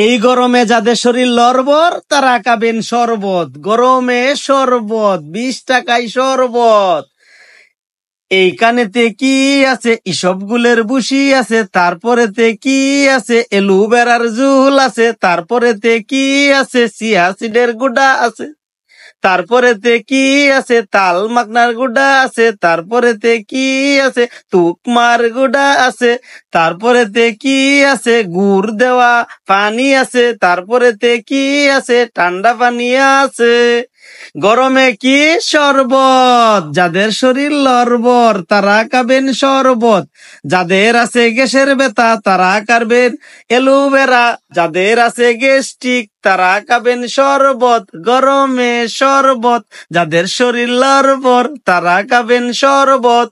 এই গরমে যাদের শরীর লড়বর তারা খাবেন শরবত। গরমে শরবত, 20 টাকায় শরবত। এইখানেতে কি আছে? ইসবগুলের বুসি আছে, তারপরেতে কি আছে? এলুবেরার ঝুল আছে, তারপরেতে কি আছে? চিয়া সিডের গুঁড়া আছে, তারপরেতে কি আছে? তাল মাখনার গুঁড়া আছে, তারপরেতে কি আছে? তুকমার গুঁড়া আছে, তারপরেতে কি আছে? গুড় দেওয়া পানি আছে, তারপরেতে কি আছে? ঠান্ডা পানি আছে। গরমে কি? শরবত। যাদের শরীর লড়বর তারা খাবেন শরবত। যাদের আছে গ্যাসের ব্যথা তারা খাবেন এলোভেরা। যাদের আছে গ্যাস্ট্রিক তারা খাবেন শরবত। গরমে শরবত। যাদের শরীর লড়বর তারা খাবেন শরবত।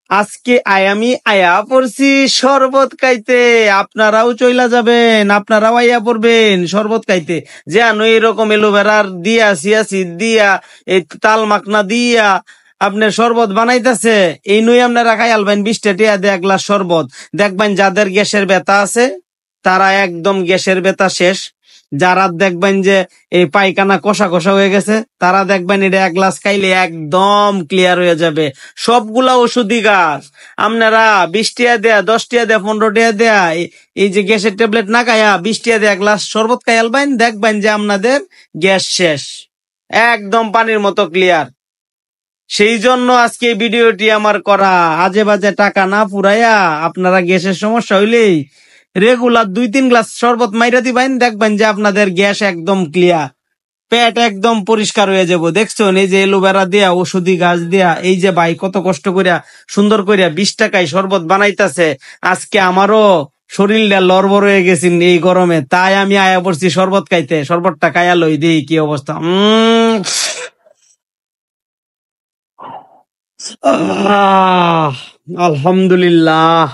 আজকে আমি আয়া পড়ছি শরবত খাইতে। আপনারাও চইলা যাবেন, আপনারাও আয়া পড়বেন শরবত খাইতে। যে আনো এরকম এলোভেরার দিয়া, সিয়াসিড দিয়া, এই তাল মাখনা দিয়া আপনার শরবত বানাইতেছে। এই নই আপনারা খাই আলবেন 20 টাকা দিয়ে 1 গ্লাস শরবত। দেখবেন যাদের গ্যাসের ব্যথা আছে তারা একদম গ্যাসের ব্যথা শেষ। যারা দেখবেন যে এই পায়খানা কষা কষা হয়ে গেছে তারা দেখবেন এটা 1 গ্লাস খাইলে একদম ক্লিয়ার হয়ে যাবে। সবগুলা ওষুধি গাছ। আপনারা 20 টাকা দেয়া, 10 টাকা দেয়া, 15 টাকা দেয়া এই যে গ্যাসের ট্যাবলেট না খাইয়া 20 টাকা দেয়া 1 গ্লাস শরবত খাই আলবেন, দেখবেন যে আপনাদের গ্যাস শেষ, একদম পানির মতো ক্লিয়ার। সেই জন্য আজকে এই ভিডিওটি আমার করা। আজে বাজে টাকা না পুরাইয়া আপনারা গ্যাসের সমস্যা হইলেই রেগুলার 2-3 গ্লাস শরবত মাইরা দিবেন, দেখবেন যে আপনাদের গ্যাস একদম ক্লিয়ার, পেট একদম পরিষ্কার হয়ে যাবো। দেখছো এই যে এলোভেরা দিয়া, ওষুধি গাছ দিয়া, এই যে ভাই কত কষ্ট করিয়া সুন্দর করিয়া 20 টাকায় শরবত বানাইতেছে। আজকে আমারও শরীরটা লড়বড় হয়ে গেছি এই গরমে, তাই আমি আয়া পড়ছি শরবত খাইতে। শরবতটা খাইয়া লই দেই কি অবস্থা। আলহামদুলিল্লাহ।